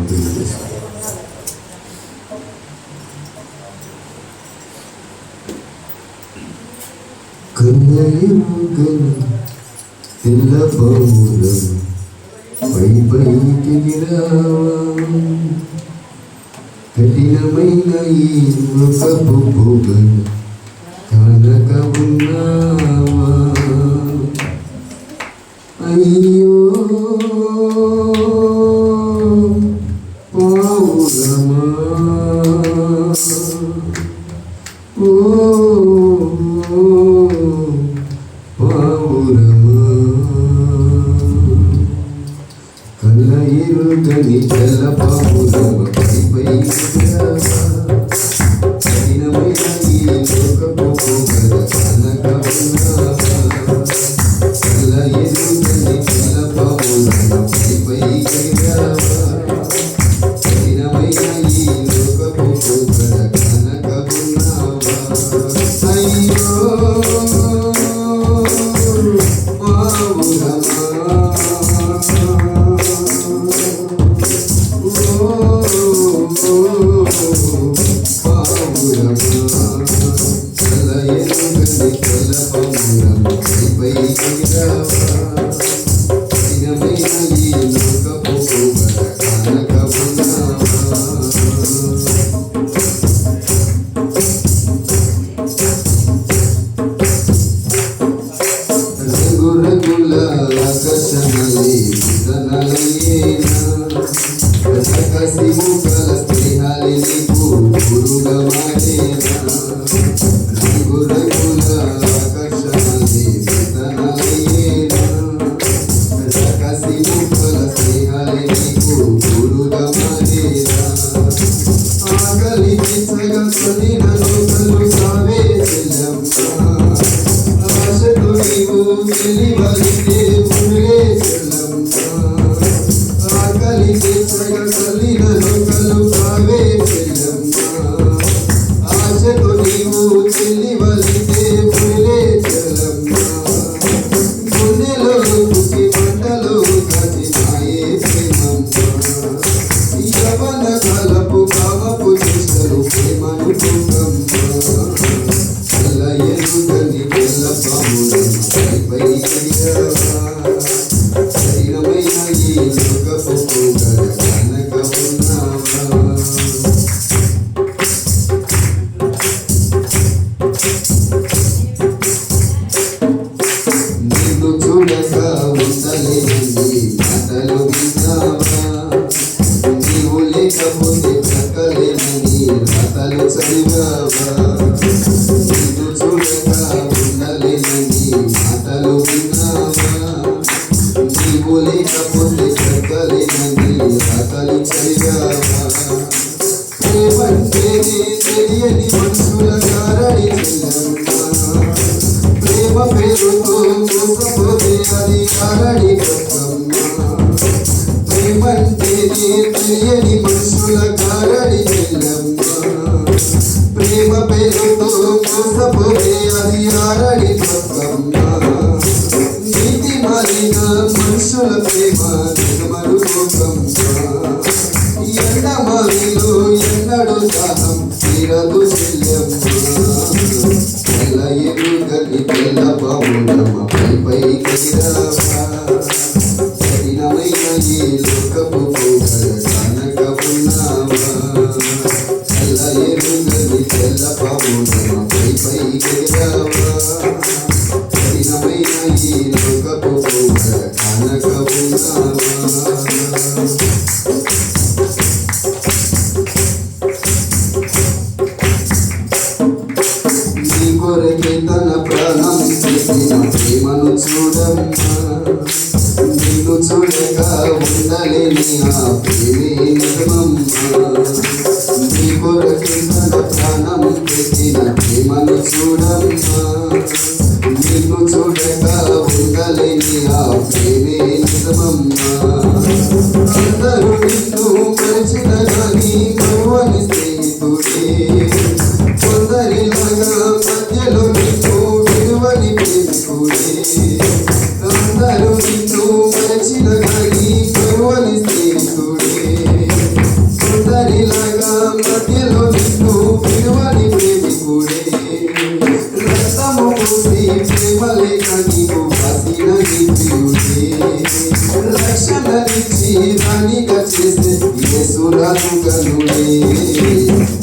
తెలియజేస్తాం. తెల్ల పౌరం పైకి కఠినమైన ఈ లోకపు భోగం కనక ఉన్నావా? అయ్యో పౌరమా, ఓ పౌరమా, కళ్ళ ఎరుగని తెల్ల పౌరమ కఠినమైన ఈ లోకపు భోగం కనక ఉన్నావా? కళ్ళ ఎరుగని తెల్ల పౌరమ కఠినమైన ఈ లోకపు భోగం కనక ఉన్నావా? అయ్యో అందరూ నిన్ను మరచిన గాని కరువని స్నేహితుడే రాణిగా చేసే యేసురాజు గనుడే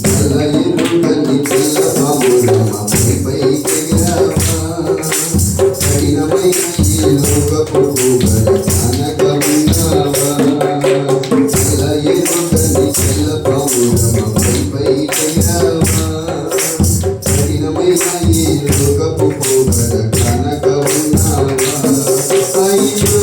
తెల్ల ఎరుగని తెల్ల పావురమపై పైకెగిరావా కఠినమైన ఈ లోకపు భూగర కానక ఉన్నావా తెల్ల ఎరుగని తెల్ల పావురమపై పైకెగిరావా కఠినమైన ఈ లోకపు భూగర కానక ఉన్నావా అయ్యో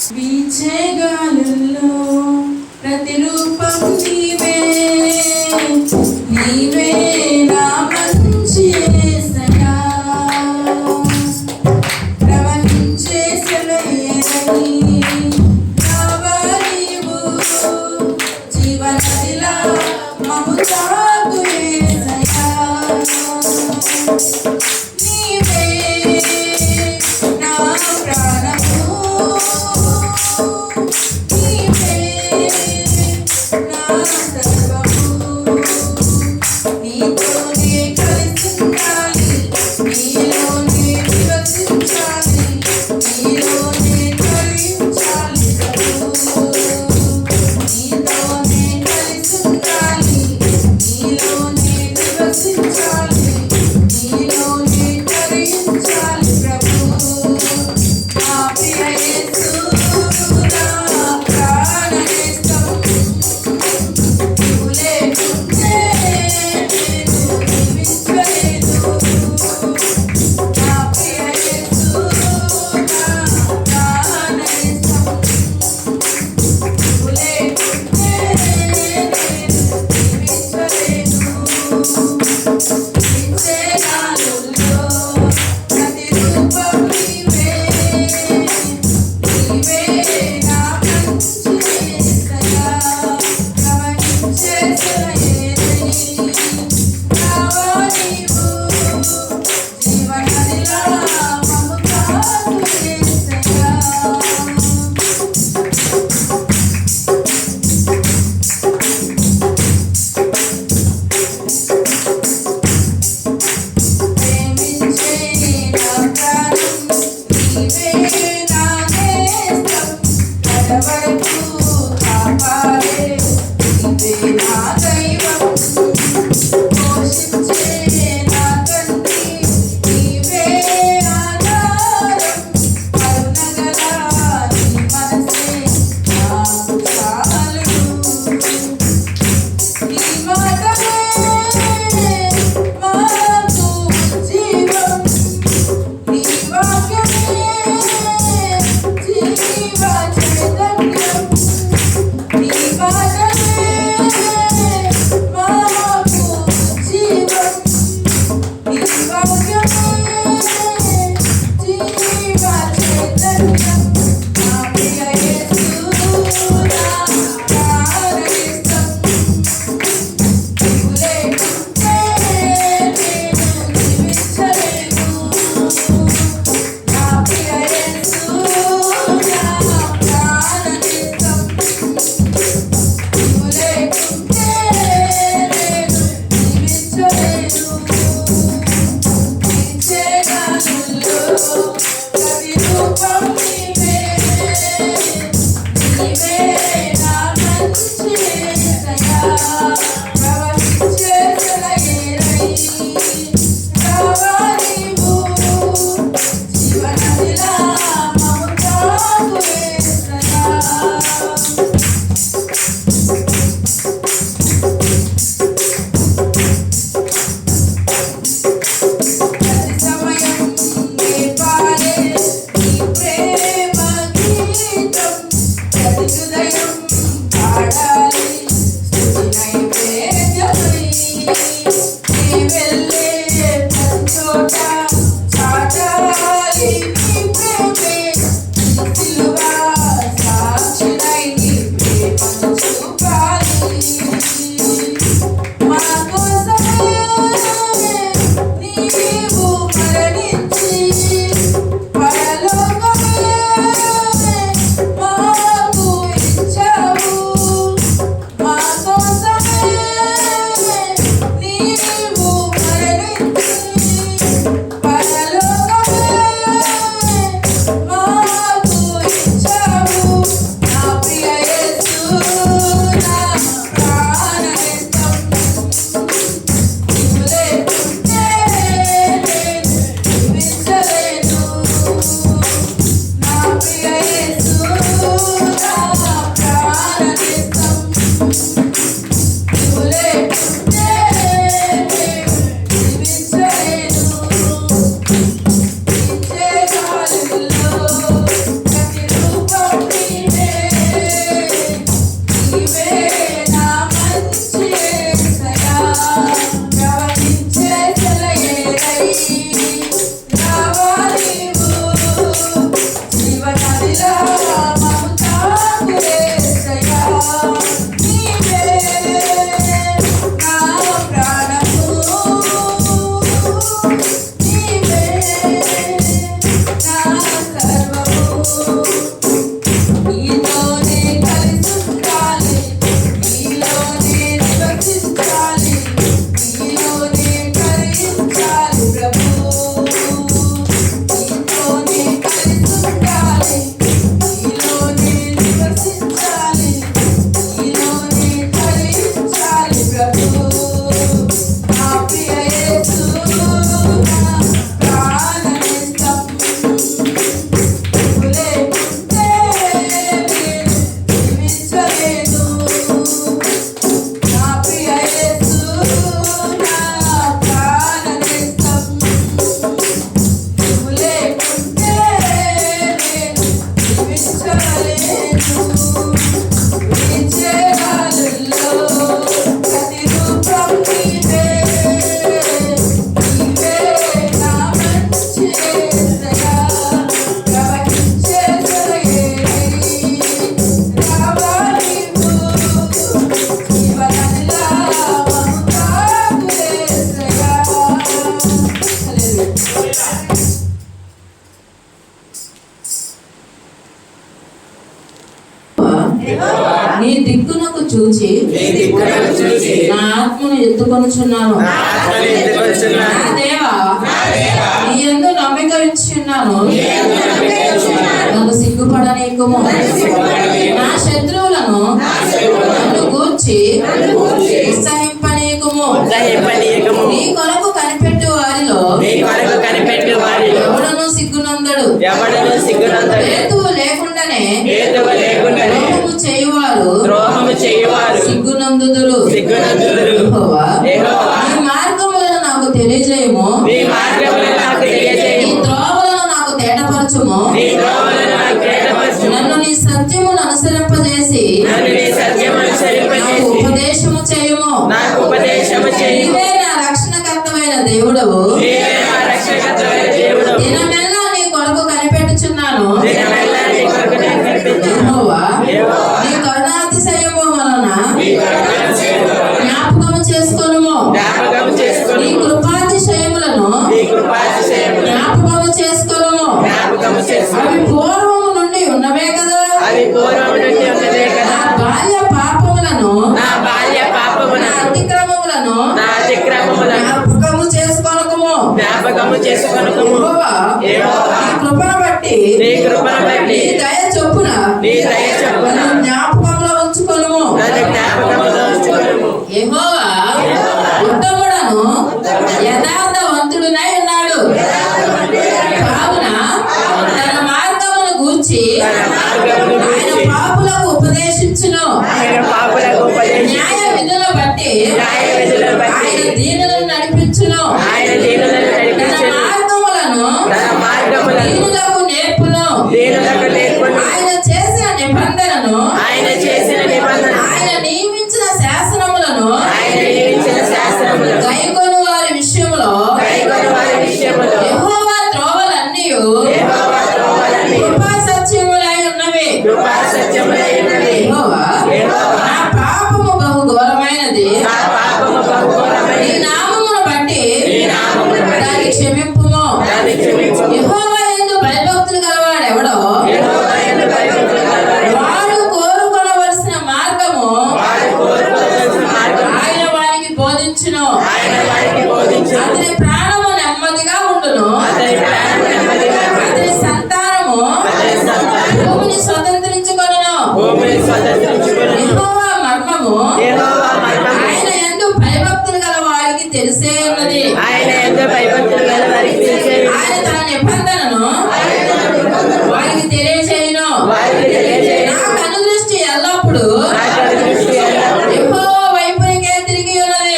వీచే గాలుల్లో ప్రతిరూపం నీవే నీవే నా మంచి యేసయ్యా ప్రవహించే సెలయేరని రావా నీవు జీవనదిలా మము తాకు యేసయ్యా నీవే నా ప్రాణము నీ దిక్కునకు చూచి నా ఆత్మను ఎత్తుకొనుచున్నాను. నా దేవా నీ యందు నమ్మిక ఇచ్చున్నాను. నన్ను సిగ్గుపడనీయకుము. నా శత్రువులను నన్ను గూర్చి ఉత్సాహింపనీయకుము. నీ కొరకు కనిపెట్టు వారిలో ఎవడను సిగ్గునందడు. హేతువు లేకుండానే ద్రోహము చేయువారు సిగ్గునందుదురు. యెహోవా నీ మార్గములను నాకు తెలియజేయము. నీ త్రోవలను నాకు తేటపరచుము. నన్ను నీ సత్యమును అనుసరింపజేసి నాకు ఉపదేశము చేయుము. నీవే నా రక్షణకర్తమైన దేవుడవు. దినమెల్లా నీ కొరకు కనిపెట్టుచున్నాను. యెహోవా నీ కరుణాతిశయము వలన జ్ఞాపకము చేసుకొనుము. నీ కృపాతిశయములను జ్ఞాపకము చేసుకొనుము. అవి పూర్వము నుండి ఉన్నవే కదా. నా బాల్య పాపములను నా అతిక్రమములను జ్ఞాపకము చేసుకొనుము. యెహోవా నీ కృపను బట్టి నీ దయ చొప్పున నన్ను జ్ఞాపకంలో ఉంచుకొనుము. యెహోవా ఉత్తముడను యథార్థవంతుడునై ఉన్నాడు. కావున తన మార్గమును గూర్చి ఆయన పాపులకు ఉపదేశించును. న్యాయ విధుల బట్టి ఆయన దీనులను నడిపించును. తన మార్గములను దీనులకు నేర్పును. ఆయన చేసిన నిబంధనను ఆయన నియమించిన శాసనములను గైకొను వారి విషయములో యెహోవా త్రోవలన్నీయు కృపా సత్యములై ఉన్నవి. యెహోవా నా పాపము బహు ఘోరమైనది. నీ నామమును బట్టి దాన్ని క్షమింపుము. యెహోవా యందు భయభక్తులు గలవాడు ఎవడో వాడు కోరుకొనవలసిన మార్గము ఆయన వారికి బోధించును. అతని ప్రాణము నెమ్మదిగా ఉండును. అతని సంతానము భూమిని స్వతంత్రించుకొనును. యెహోవా మర్మము ఆయన యందు భయభక్తులు గల వారికి తెలిసే ఉన్నది. ఆయన తన నిబంధనను వారికి తెలియజేయును. నా కనుదృష్టి ఎల్లప్పుడూ యెహోవా వైపునికే తిరిగి ఉన్నది.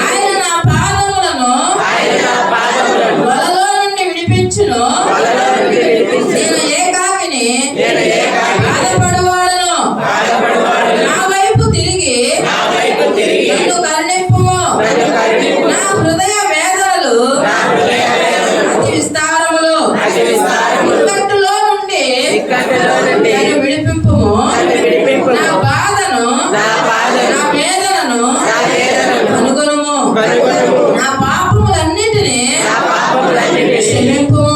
ఆయన నా పాదములను వలలో నుండి విడిపించును. నేను ఏకాకిని బాధపడువాడను. నా వైపు తిరిగి నన్ను కరుణింపుము. నా హృదయ వేదనలు అతి విస్తారములు. ఇక్కట్టులో నుండి నన్ను విడిపింపుము. నా బాధను నా వేదనను కనుగొనుము. నా పాపములన్నిటినీ క్షమింపుము.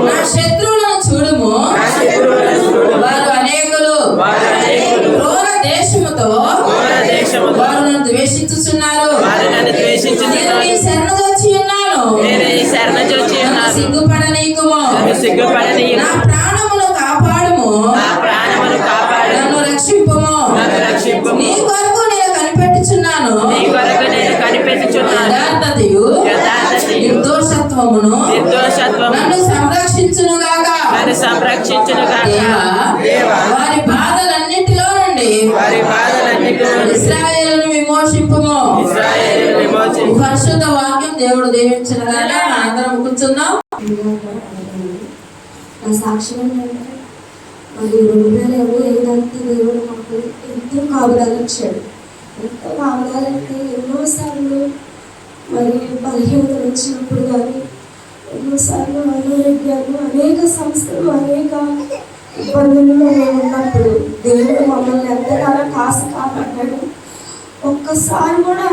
నా శత్రువులను చూడుము. వారు అనేకులు. క్రూర దేశముతో వారు నన్ను ద్వేషించుచున్నారు. నేను నీ శరణుజొచ్చి ఉన్నాను. నన్ను సిగ్గుపడనీయకుము. నా ప్రాణమును కాపాడుము. నన్ను రక్షింపుము. నీ కొరకు నేను కనిపెట్టుచున్నాను. యథార్థతయు నిర్దోషత్వమును నన్ను సంరక్షించునుగాక. దేవా వారి బాధలన్నిటిలో నుండి ఇశ్రాయేలును విమోచింపుము. పరిశుద్ధ వాక్యం దేవుడు దీవించునుగాక. మనందరం కూర్చుందాం. నా సాక్ష్యం ఏంటంటే మరి 2025 దేవుడు మాకు ఎంతో కాపుదల ఇచ్చాడు. ఎంతో కాపుదలంటే ఎన్నోసార్లు మరి బలహీనతలు వచ్చినప్పుడు కానీ ఎన్నోసార్లు అనారోగ్యాలు అనేక సంస్థలు అనేక ఇబ్బందుల్లో మేము ఉన్నప్పుడు దేవుడు మమ్మల్ని ఎంతగానో కాసి కాపాడాడు. ఒక్కసారి కూడా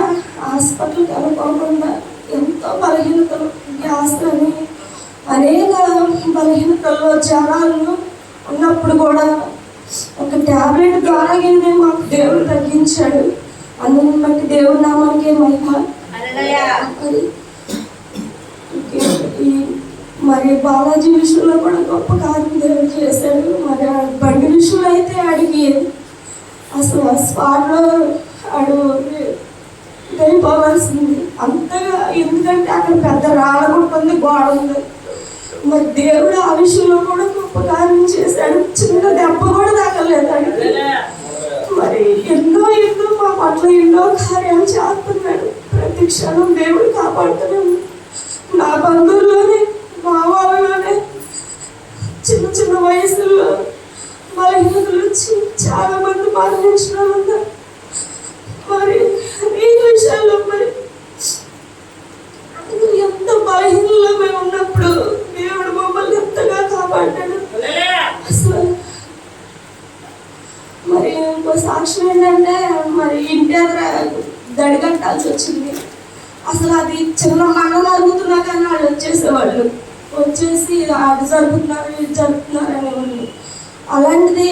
హాస్పిటల్కి అనుకోకుండా ఎంతో బలహీనతలు గ్యాస్లని అనేక బలహీనతల్లో జ్వరాలు ఉన్నప్పుడు కూడా ఒక టాబ్లెట్ ద్వారానే మాకు దేవుడు తగ్గించాడు. అందుని బట్టి దేవుడి నామానికే మహిమ. మరి బాలాజీ విషయంలో కూడా గొప్ప కార్యం దేవుడు చేశాడు. మరి బండి విషయంలో అయితే ఆడికి అసలు స్పాట్లో ఆడు వెళ్ళిపోవాల్సింది అంతగా, ఎందుకంటే అక్కడ పెద్ద రాళ్ళగుంటుంది, గోడ ఉంది. మరి దేవుడు ఆ విషయంలో కూడా గొప్ప కార్యం చేశాడు. చిన్న దెబ్బ కూడా తాగలేదు ఆడికి. మరి ఎన్నో మా పట్ల ఎన్నో కార్యాలు చేస్తున్నాడు. ప్రతి క్షణం దేవుడు కాపాడుతున్నాడు. నా బంధువుల్లోనే, మా వాళ్ళలోనే చిన్న వయసుల్లో బలహీనతలు వచ్చి చాలా మంది మరణించిన ఉన్నారు. మరి ఈ విషయాల్లో మరి ఎంత బలహీనలో మేము ఉన్నప్పుడు దేవుడు మమ్మల్ని ఎంతగా కాపాడాడు. అసలు మరి ఇంకో సాక్ష్యం ఏంటంటే, మరి ఇంటి ఎదుర గడిగట్టాల్సి వచ్చింది. అసలు అది చిన్న మండలం అరుగుతున్నా కానీ వాళ్ళు వచ్చేసేవాళ్ళు, వచ్చేసి అది జరుపుతున్నారు ఇది జరుపుతున్నారు అనేవాళ్ళు. అలాంటిది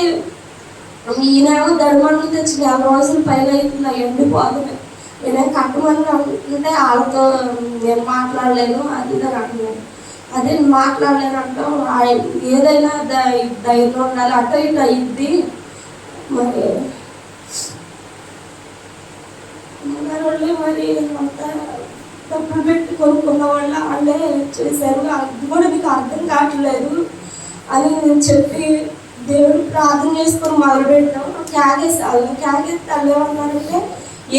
ఈయనేమో ధర్మం తెచ్చి 50 రోజుల పైన అవుతుంది, ఎండిపోతుంది. నేనేం కట్టమని అనుకుంటే వాళ్ళతో నేను మాట్లాడలేను అది ఇది అని అంటున్నాను. అదే మాట్లాడలేను అంటాం. ఏదైనా ధైర్యం ఉండాలి, అట్ట ఇటు అయ్యిద్ది. మరి వాళ్ళు మరి అంతా డబ్బులు పెట్టి కొనుక్కున్న వాళ్ళు వాళ్ళే చేశారు. అది కూడా మీకు అర్థం కావట్లేదు అని నేను చెప్పి దేవుడు ప్రార్థన చేసుకొని మొదలుపెట్టాం. క్యాగేసి వాళ్ళు ఏమన్నారంటే,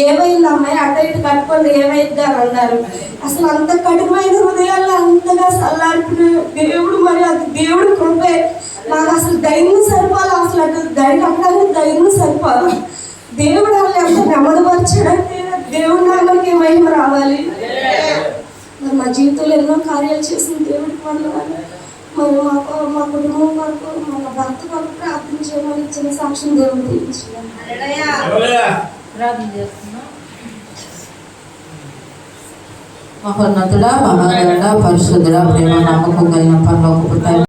ఏమైంది అమ్మాయి అట్ట ఇటు కట్టుకోండి ఏమైంది అని అన్నారు. అసలు అంత కఠినమైన హృదయాల్లో అంతగా చల్లార్పిన దేవుడు, మరి అది దేవుడు కృపే. నాకు అసలు ధైర్యం సరిపోవాలి, అసలు అటు కట్టడానికి ధైర్యం సరిపోవాలి. దేవుడు వాళ్ళని ఎంత నెమ్మదిపరచడానికి దేవుడి నామానికి మహిమ రావాలి. మరి మా జీవితంలో ఎన్నో కార్యాలు చేసిన దేవుడికి వందనాలు. మరి మా కుటుంబం వరకు, మన భర్త వరకు ప్రార్థన చేయమని ఇచ్చిన సాక్ష్యం దేవుడు తీయించారు. మహోన్నతుడా, మహాగణుడా, పరిశుద్ధుడా, ప్రేమ నమ్మకం కలిగిన పరలోకపు తండ్రి,